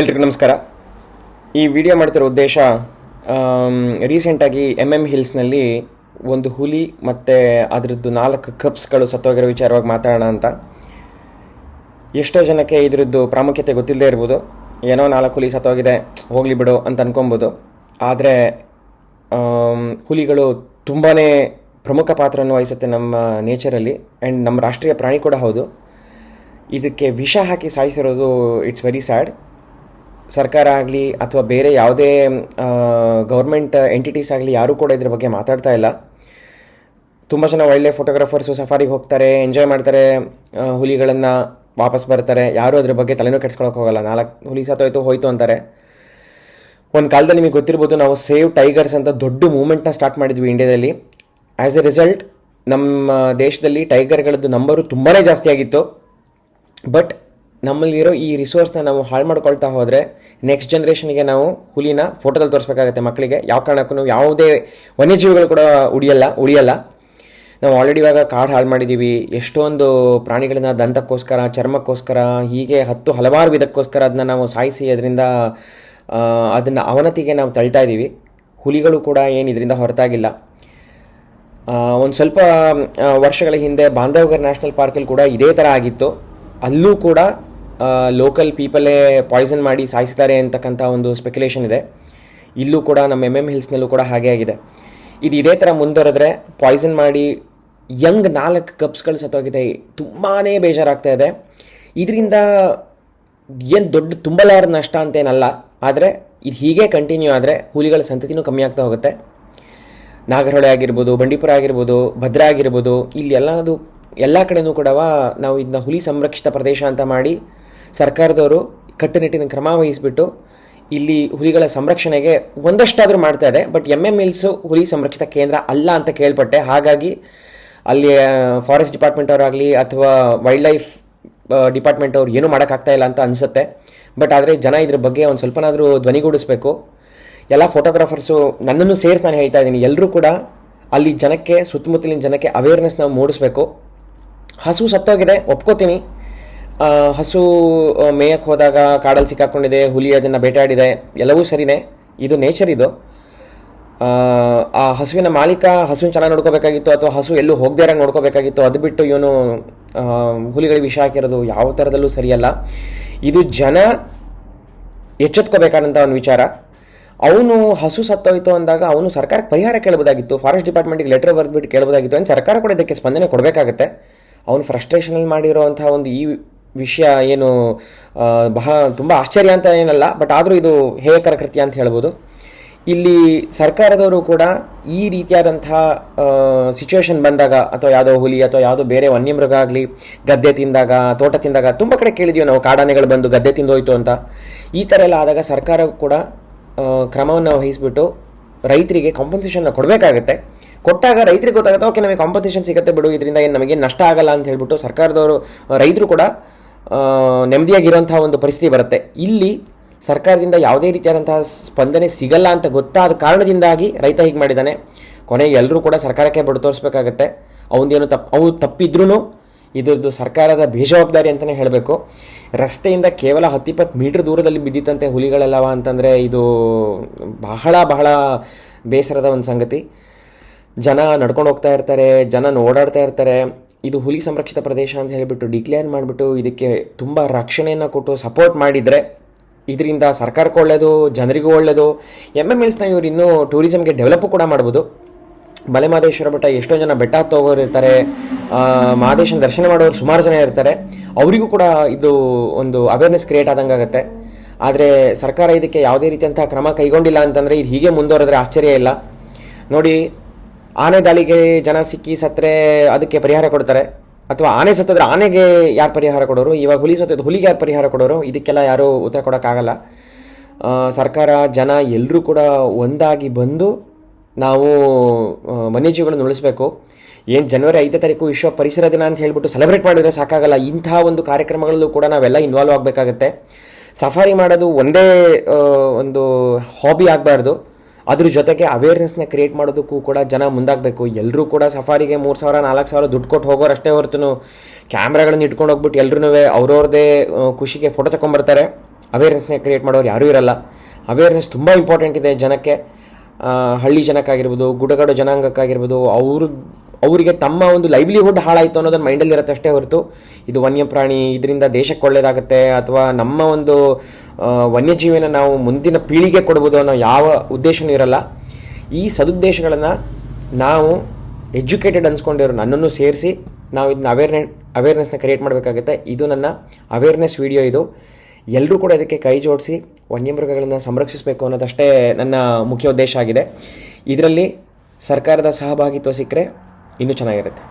ಎಲ್ರಿಗೂ ನಮಸ್ಕಾರ. ಈ ವಿಡಿಯೋ ಮಾಡ್ತಿರೋ ಉದ್ದೇಶ, ರೀಸೆಂಟಾಗಿ ಹಿಲ್ಸ್ನಲ್ಲಿ ಒಂದು ಹುಲಿ ಮತ್ತು ಅದರದ್ದು 4 ಕಪ್ಸ್ಗಳು ಸತ್ತೋಗಿರೋ ವಿಚಾರವಾಗಿ ಮಾತಾಡೋಣ ಅಂತ. ಎಷ್ಟೋ ಜನಕ್ಕೆ ಇದರದ್ದು ಪ್ರಾಮುಖ್ಯತೆ ಗೊತ್ತಿಲ್ಲದೆ ಇರ್ಬೋದು. ಏನೋ 4 ಹುಲಿ ಸತ್ತೋಗಿದೆ, ಹೋಗಲಿ ಬಿಡು ಅಂತ ಅನ್ಕೊಬೋದು. ಆದರೆ ಹುಲಿಗಳು ತುಂಬಾ ಪ್ರಮುಖ ಪಾತ್ರವನ್ನು ವಹಿಸುತ್ತೆ ನಮ್ಮ ನೇಚರಲ್ಲಿ, ಆ್ಯಂಡ್ ನಮ್ಮ ರಾಷ್ಟ್ರೀಯ ಪ್ರಾಣಿ ಕೂಡ ಹೌದು. ಇದಕ್ಕೆ ವಿಷ ಹಾಕಿ ಸಾಯಿಸಿರೋದು ಇಟ್ಸ್ ವೆರಿ ಸ್ಯಾಡ್. ಸರ್ಕಾರ ಆಗಲಿ ಅಥವಾ ಬೇರೆ ಯಾವುದೇ ಗೌರ್ಮೆಂಟ್ ಎಂಟಿಟೀಸ್ ಆಗಲಿ ಯಾರೂ ಕೂಡ ಇದ್ರ ಬಗ್ಗೆ ಮಾತಾಡ್ತಾ ಇಲ್ಲ. ತುಂಬ ಜನ ಒಳ್ಳೆ ಫೋಟೋಗ್ರಾಫರ್ಸು ಸಫಾರಿಗೆ ಹೋಗ್ತಾರೆ, ಎಂಜಾಯ್ ಮಾಡ್ತಾರೆ, ಹುಲಿಗಳನ್ನು ವಾಪಸ್ ಬರ್ತಾರೆ. ಯಾರೂ ಅದ್ರ ಬಗ್ಗೆ ತಲೆನೂ ಕೆಡ್ಸ್ಕೊಳಕ್ಕೆ ಹೋಗಲ್ಲ. 4 ಹುಲಿ ಸತ್ತೋಯ್ತು ಹೋಯ್ತು ಅಂತಾರೆ. ಒಂದು ಕಾಲದಲ್ಲಿ ನಿಮಗೆ ಗೊತ್ತಿರ್ಬೋದು, ನಾವು ಸೇವ್ ಟೈಗರ್ಸ್ ಅಂತ ದೊಡ್ಡ ಮೂವ್ಮೆಂಟ್ನ ಸ್ಟಾರ್ಟ್ ಮಾಡಿದ್ವಿ ಇಂಡಿಯಾದಲ್ಲಿ. ಆ್ಯಸ್ ಎ ರಿಸಲ್ಟ್ ನಮ್ಮ ದೇಶದಲ್ಲಿ ಟೈಗರ್ಗಳದ್ದು ನಂಬರು ತುಂಬಾ ಜಾಸ್ತಿ ಆಗಿತ್ತು. ಬಟ್ ನಮ್ಮಲ್ಲಿರೋ ಈ ರಿಸೋರ್ಸ್ನ ನಾವು ಹಾಳು ಮಾಡ್ಕೊಳ್ತಾ ಹೋದರೆ ನೆಕ್ಸ್ಟ್ ಜನ್ರೇಷನ್ಗೆ ನಾವು ಹುಲಿನ ಫೋಟೋದಲ್ಲಿ ತೋರಿಸ್ಬೇಕಾಗತ್ತೆ ಮಕ್ಕಳಿಗೆ. ಯಾವ ಕಾರಣಕ್ಕೂ ಯಾವುದೇ ವನ್ಯಜೀವಿಗಳು ಕೂಡ ಉಳಿಯಲ್ಲ. ನಾವು ಆಲ್ರೆಡಿ ಇವಾಗ ಕಾಡು ಹಾಳು ಮಾಡಿದ್ದೀವಿ. ಎಷ್ಟೊಂದು ಪ್ರಾಣಿಗಳನ್ನ ದಂತಕ್ಕೋಸ್ಕರ, ಚರ್ಮಕ್ಕೋಸ್ಕರ, ಹೀಗೆ ಹಲವಾರು ವಿಧಕ್ಕೋಸ್ಕರ ಅದನ್ನ ನಾವು ಸಾಯಿಸಿ ಅದರಿಂದ ಅದನ್ನು ಅವನತಿಗೆ ನಾವು ತಳ್ತಾ ಇದ್ದೀವಿ. ಹುಲಿಗಳು ಕೂಡ ಏನು ಇದರಿಂದ ಹೊರತಾಗಿಲ್ಲ. ಒಂದು ಸ್ವಲ್ಪ ವರ್ಷಗಳ ಹಿಂದೆ ಬಾಂಧವಗರ್ ನ್ಯಾಷನಲ್ ಪಾರ್ಕಲ್ಲಿ ಕೂಡ ಇದೇ ಥರ ಆಗಿತ್ತು. ಅಲ್ಲೂ ಕೂಡ ಲೋಕಲ್ ಪೀಪಲೇ ಪಾಯ್ಸನ್ ಮಾಡಿ ಸಾಯಿಸ್ತಾರೆ ಅಂತಕ್ಕಂಥ ಒಂದು ಸ್ಪೆಕ್ಯುಲೇಷನ್ ಇದೆ. ಇಲ್ಲೂ ಕೂಡ ನಮ್ಮ ಹಿಲ್ಸ್ನಲ್ಲೂ ಕೂಡ ಹಾಗೆ ಆಗಿದೆ. ಇದು ಇದೇ ಥರ ಮುಂದುವರೆದ್ರೆ ಪಾಯ್ಸನ್ ಮಾಡಿ ಯಂಗ್ 4 ಕಪ್ಸ್ಗಳು ಸತ್ತೋಗಿದೆ. ತುಂಬಾ ಬೇಜಾರಾಗ್ತಾ ಇದೆ. ಇದರಿಂದ ಏನು ದೊಡ್ಡ ತುಂಬಲಾರದ ನಷ್ಟ ಅಂತೇನಲ್ಲ, ಆದರೆ ಇದು ಹೀಗೆ ಕಂಟಿನ್ಯೂ ಆದರೆ ಹುಲಿಗಳ ಸಂತತಿನೂ ಕಮ್ಮಿ ಆಗ್ತಾ ಹೋಗುತ್ತೆ. ನಾಗರಹೊಳೆ ಆಗಿರ್ಬೋದು, ಬಂಡೀಪುರ ಆಗಿರ್ಬೋದು, ಭದ್ರಾ ಆಗಿರ್ಬೋದು, ಇಲ್ಲಿ ಎಲ್ಲ ಕಡೆಯೂ ಕೂಡ ನಾವು ಇದನ್ನ ಹುಲಿ ಸಂರಕ್ಷಿತ ಪ್ರದೇಶ ಅಂತ ಮಾಡಿ ಸರ್ಕಾರದವರು ಕಟ್ಟುನಿಟ್ಟಿನ ಕ್ರಮ ವಹಿಸಿಬಿಟ್ಟು ಇಲ್ಲಿ ಹುಲಿಗಳ ಸಂರಕ್ಷಣೆಗೆ ಒಂದಷ್ಟಾದರೂ ಮಾಡ್ತಾ ಇದೆ. ಬಟ್ ಹಿಲ್ಸು ಹುಲಿ ಸಂರಕ್ಷಿತ ಕೇಂದ್ರ ಅಲ್ಲ ಅಂತ ಕೇಳ್ಪಟ್ಟೆ. ಹಾಗಾಗಿ ಅಲ್ಲಿ ಫಾರೆಸ್ಟ್ ಡಿಪಾರ್ಟ್ಮೆಂಟ್ ಅವರಾಗಲಿ ಅಥವಾ ವೈಲ್ಡ್ ಲೈಫ್ ಡಿಪಾರ್ಟ್ಮೆಂಟ್ ಅವ್ರು ಏನೂ ಮಾಡೋಕ್ಕಾಗ್ತಾ ಇಲ್ಲ ಅಂತ ಅನಿಸುತ್ತೆ. ಬಟ್ ಆದರೆ ಜನ ಇದ್ರ ಬಗ್ಗೆ ಒಂದು ಸ್ವಲ್ಪನಾದರೂ ಧ್ವನಿಗೂಡಿಸ್ಬೇಕು. ಎಲ್ಲ ಫೋಟೋಗ್ರಾಫರ್ಸು, ನನ್ನನ್ನು ಸೇರಿಸಿ ನಾನು ಹೇಳ್ತಾ ಇದ್ದೀನಿ, ಎಲ್ಲರೂ ಕೂಡ ಅಲ್ಲಿ ಜನಕ್ಕೆ, ಸುತ್ತಮುತ್ತಲಿನ ಜನಕ್ಕೆ ಅವೇರ್ನೆಸ್ ನಾವು ಮೂಡಿಸ್ಬೇಕು. ಹಸು ಸತ್ತೋಗಿದೆ ಒಪ್ಕೋತೀನಿ. ಹಸು ಮೇಯಕ್ಕೆ ಹೋದಾಗ ಕಾಡಲ್ಲಿ ಸಿಕ್ಕಾಕೊಂಡಿದೆ, ಹುಲಿ ಅದನ್ನು ಬೇಟೆಯಾಡಿದೆ, ಎಲ್ಲವೂ ಸರಿಯೇ. ಇದು ನೇಚರ್. ಇದು ಆ ಹಸುವಿನ ಮಾಲೀಕ ಹಸುವಿನ ಚೆನ್ನಾಗಿ ನೋಡ್ಕೋಬೇಕಾಗಿತ್ತು, ಅಥವಾ ಹಸು ಎಲ್ಲೂ ಹೋಗದೇ ಇರೋಂಗೆ ನೋಡ್ಕೋಬೇಕಾಗಿತ್ತು. ಅದು ಬಿಟ್ಟು ಇವನು ಹುಲಿಗಳಿಗೆ ವಿಷ ಹಾಕಿರೋದು ಯಾವ ಥರದಲ್ಲೂ ಸರಿಯಲ್ಲ. ಇದು ಜನ ಎಚ್ಚೆತ್ಕೋಬೇಕಾದಂಥ ಒಂದು ವಿಚಾರ. ಅವನು ಹಸು ಸತ್ತೋಯ್ತು ಅಂದಾಗ ಅವನು ಸರ್ಕಾರಕ್ಕೆ ಪರಿಹಾರ ಕೇಳಬಹುದಾಗಿತ್ತು, ಫಾರೆಸ್ಟ್ ಡಿಪಾರ್ಟ್ಮೆಂಟಿಗೆ ಲೆಟರ್ ಬರೆದ್ಬಿಟ್ಟು ಕೇಳಬಹುದಾಗಿತ್ತು. ಏನು ಸರ್ಕಾರ ಕೂಡ ಇದಕ್ಕೆ ಸ್ಪಂದನೆ ಕೊಡಬೇಕಾಗತ್ತೆ. ಅವನು ಫ್ರಸ್ಟ್ರೇಷನಲ್ಲಿ ಮಾಡಿರೋವಂಥ ಒಂದು ಈ ವಿಷಯ ಏನು ತುಂಬ ಆಶ್ಚರ್ಯ ಅಂತ ಏನಲ್ಲ, ಬಟ್ ಆದರೂ ಇದು ಹೇಯಕರ ಕೃತ್ಯ ಅಂತ ಹೇಳ್ಬೋದು. ಇಲ್ಲಿ ಸರ್ಕಾರದವರು ಕೂಡ ಈ ರೀತಿಯಾದಂಥ ಸಿಚುವೇಶನ್ ಬಂದಾಗ, ಅಥವಾ ಯಾವುದೋ ಹುಲಿ ಅಥವಾ ಯಾವುದೋ ಬೇರೆ ವನ್ಯಮೃಗ ಆಗಲಿ ಗದ್ದೆ ತಿಂದಾಗ, ತೋಟ ತಿಂದಾಗ, ತುಂಬ ಕಡೆ ಕೇಳಿದ್ದೀವಿ ನಾವು, ಕಾಡಾನೆಗಳು ಬಂದು ಗದ್ದೆ ತಿಂದೋಯ್ತು ಅಂತ. ಈ ಥರ ಎಲ್ಲ ಆದಾಗ ಸರ್ಕಾರ ಕೂಡ ಕ್ರಮವನ್ನು ವಹಿಸಿಬಿಟ್ಟು ರೈತರಿಗೆ ಕಾಂಪನ್ಸೇಷನ್ನ ಕೊಡಬೇಕಾಗತ್ತೆ. ಕೊಟ್ಟಾಗ ರೈತರಿಗೆ ಗೊತ್ತಾಗುತ್ತೆ, ಓಕೆ ನಮಗೆ ಕಾಂಪನ್ಸೇಷನ್ ಸಿಗುತ್ತೆ ಬಿಡು, ಇದರಿಂದ ಏನು ನಮಗೇನು ನಷ್ಟ ಆಗಲ್ಲ ಅಂತ ಹೇಳ್ಬಿಟ್ಟು ಸರ್ಕಾರದವರು, ರೈತರು ಕೂಡ ನೆಮ್ಮದಿಯಾಗಿರೋಂಥ ಒಂದು ಪರಿಸ್ಥಿತಿ ಬರುತ್ತೆ. ಇಲ್ಲಿ ಸರ್ಕಾರದಿಂದ ಯಾವುದೇ ರೀತಿಯಾದಂತಹ ಸ್ಪಂದನೆ ಸಿಗಲ್ಲ ಅಂತ ಗೊತ್ತಾದ ಕಾರಣದಿಂದಾಗಿ ರೈತ ಹೀಗೆ ಮಾಡಿದ್ದಾನೆ. ಕೊನೆಗೆ ಎಲ್ಲರೂ ಕೂಡ ಸರ್ಕಾರಕ್ಕೆ ಬಡ ತೋರಿಸ್ಬೇಕಾಗತ್ತೆ. ಅವ್ನು ತಪ್ಪಿದ್ರೂ ಇದ್ರದ್ದು ಸರ್ಕಾರದ ಬೇಜವಾಬ್ದಾರಿ ಅಂತಲೇ ಹೇಳಬೇಕು. ರಸ್ತೆಯಿಂದ ಕೇವಲ 10-20 ಮೀಟ್ರ್ ದೂರದಲ್ಲಿ ಬಿದ್ದಿತ್ತಂತೆ ಹುಲಿಗಳೆಲ್ಲವ ಅಂತಂದರೆ ಇದು ಬಹಳ ಬಹಳ ಬೇಸರದ ಒಂದು ಸಂಗತಿ. ಜನ ನಡ್ಕೊಂಡು ಹೋಗ್ತಾ ಇರ್ತಾರೆ, ಜನ ಓಡಾಡ್ತಾ ಇರ್ತಾರೆ. ಇದು ಹುಲಿ ಸಂರಕ್ಷಿತ ಪ್ರದೇಶ ಅಂತ ಹೇಳಿಬಿಟ್ಟು ಡಿಕ್ಲೇರ್ ಮಾಡಿಬಿಟ್ಟು ಇದಕ್ಕೆ ತುಂಬ ರಕ್ಷಣೆಯನ್ನು ಕೊಟ್ಟು ಸಪೋರ್ಟ್ ಮಾಡಿದರೆ ಇದರಿಂದ ಸರ್ಕಾರಕ್ಕೂ ಒಳ್ಳೆಯದು, ಜನರಿಗೂ ಒಳ್ಳೆಯದು. ಹಿಲ್ಸ್ನ ಇವರು ಇನ್ನೂ ಟೂರಿಸಮ್ಗೆ ಡೆವಲಪ್ಪು ಕೂಡ ಮಾಡ್ಬೋದು. ಮಲೆ ಮಹದೇಶ್ವರ ಬೆಟ್ಟ, ಎಷ್ಟೋ ಜನ ಬೆಟ್ಟ ಹತ್ತೋಗೋರು ಇರ್ತಾರೆ, ಮಹದೇಶನ ದರ್ಶನ ಮಾಡೋರು ಸುಮಾರು ಜನ ಇರ್ತಾರೆ. ಅವರಿಗೂ ಕೂಡ ಇದು ಒಂದು ಅವೇರ್ನೆಸ್ ಕ್ರಿಯೇಟ್ ಆದಂಗೆ ಆಗುತ್ತೆ. ಆದರೆ ಸರ್ಕಾರ ಇದಕ್ಕೆ ಯಾವುದೇ ರೀತಿಯಂಥ ಕ್ರಮ ಕೈಗೊಂಡಿಲ್ಲ ಅಂತಂದರೆ ಇದು ಹೀಗೆ ಮುಂದುವರೆದ್ರೆ ಆಶ್ಚರ್ಯ ಇಲ್ಲ. ನೋಡಿ, ಆನೆ ದಾಳಿಗೆ ಜನ ಸಿಕ್ಕಿ ಸತ್ತರೆ ಅದಕ್ಕೆ ಪರಿಹಾರ ಕೊಡ್ತಾರೆ, ಅಥವಾ ಆನೆ ಸತ್ತಿದ್ರೆ ಆನೆಗೆ ಯಾರು ಪರಿಹಾರ ಕೊಡೋರು, ಇವಾಗ ಹುಲಿ ಸತ್ತಿದ್ದು ಹುಲಿಗೆ ಯಾರು ಪರಿಹಾರ ಕೊಡೋರು, ಇದಕ್ಕೆಲ್ಲ ಯಾರೂ ಉತ್ತರ ಕೊಡೋಕ್ಕಾಗಲ್ಲ. ಸರ್ಕಾರ, ಜನ ಎಲ್ಲರೂ ಕೂಡ ಒಂದಾಗಿ ಬಂದು ನಾವು ವನ್ಯಜೀವಿಗಳನ್ನು ಉಳಿಸ್ಬೇಕು. ಏನು ಜನವರಿ 5ನೇ ತಾರೀಕು ವಿಶ್ವ ಪರಿಸರ ದಿನ ಅಂತ ಹೇಳಿಬಿಟ್ಟು ಸೆಲೆಬ್ರೇಟ್ ಮಾಡಿದರೆ ಸಾಕಾಗಲ್ಲ. ಇಂಥ ಒಂದು ಕಾರ್ಯಕ್ರಮಗಳಲ್ಲೂ ಕೂಡ ನಾವೆಲ್ಲ ಇನ್ವಾಲ್ವ್ ಆಗಬೇಕಾಗತ್ತೆ. ಸಫಾರಿ ಮಾಡೋದು ಒಂದೇ ಒಂದು ಹಾಬಿ ಆಗಬಾರ್ದು, ಅದ್ರ ಜೊತೆಗೆ ಅವೇರ್ನೆಸ್ನ ಕ್ರಿಯೇಟ್ ಮಾಡೋದಕ್ಕೂ ಕೂಡ ಜನ ಮುಂದಾಗಬೇಕು. ಎಲ್ಲರೂ ಕೂಡ ಸಫಾರಿಗೆ 3,000-4,000 ದುಡ್ಡು ಕೊಟ್ಟು ಹೋಗೋರು ಅಷ್ಟೇ ಹೊರತು ಕ್ಯಾಮ್ರಾಗಳನ್ನ ಇಟ್ಕೊಂಡು ಹೋಗ್ಬಿಟ್ಟು ಎಲ್ಲರೂ ಅವ್ರವ್ರದ್ದೇ ಖುಷಿಗೆ ಫೋಟೋ ತಗೊಂಬರ್ತಾರೆ. ಅವೇರ್ನೆಸ್ನ ಕ್ರಿಯೇಟ್ ಮಾಡೋರು ಯಾರೂ ಇರಲ್ಲ. ಅವೇರ್ನೆಸ್ ತುಂಬ ಇಂಪಾರ್ಟೆಂಟ್ ಇದೆ ಜನಕ್ಕೆ. ಹಳ್ಳಿ ಜನಕ್ಕಾಗಿರ್ಬೋದು, ಗುಡ್ಡಗಾಡು ಜನಾಂಗಕ್ಕಾಗಿರ್ಬೋದು, ಅವರಿಗೆ ತಮ್ಮ ಒಂದು ಲೈವ್ಲಿಹುಡ್ ಹಾಳಾಯಿತು ಅನ್ನೋದನ್ನು ಮೈಂಡಲ್ಲಿ ಇರುತ್ತೆ ಅಷ್ಟೇ ಹೊರತು ಇದು ವನ್ಯಪ್ರಾಣಿ ಇದರಿಂದ ದೇಶಕ್ಕೆ ಒಳ್ಳೆಯದಾಗುತ್ತೆ ಅಥವಾ ನಮ್ಮ ಒಂದು ವನ್ಯಜೀವಿನ ನಾವು ಮುಂದಿನ ಪೀಳಿಗೆ ಕೊಡ್ಬೋದು ಅನ್ನೋ ಯಾವ ಉದ್ದೇಶವೂ ಇರಲ್ಲ. ಈ ಸದುದ್ದೇಶಗಳನ್ನು ನಾವು ಎಜುಕೇಟೆಡ್ ಅನ್ಸ್ಕೊಂಡಿರೋ ನನ್ನನ್ನು ಸೇರಿಸಿ ನಾವು ಇದನ್ನ ಅವೇರ್ನೆಸ್ನ ಕ್ರಿಯೇಟ್ ಮಾಡಬೇಕಾಗುತ್ತೆ. ಇದು ನನ್ನ ಅವೇರ್ನೆಸ್ ವಿಡಿಯೋ. ಇದು ಎಲ್ಲರೂ ಕೂಡ ಇದಕ್ಕೆ ಕೈ ಜೋಡಿಸಿ ವನ್ಯಮೃಗಗಳನ್ನು ಸಂರಕ್ಷಿಸಬೇಕು ಅನ್ನೋದಷ್ಟೇ ನನ್ನ ಮುಖ್ಯ ಉದ್ದೇಶ ಆಗಿದೆ. ಇದರಲ್ಲಿ ಸರ್ಕಾರದ ಸಹಭಾಗಿತ್ವ ಸಿಕ್ಕರೆ ಇನ್ನೂ ಚೆನ್ನಾಗಿರುತ್ತೆ.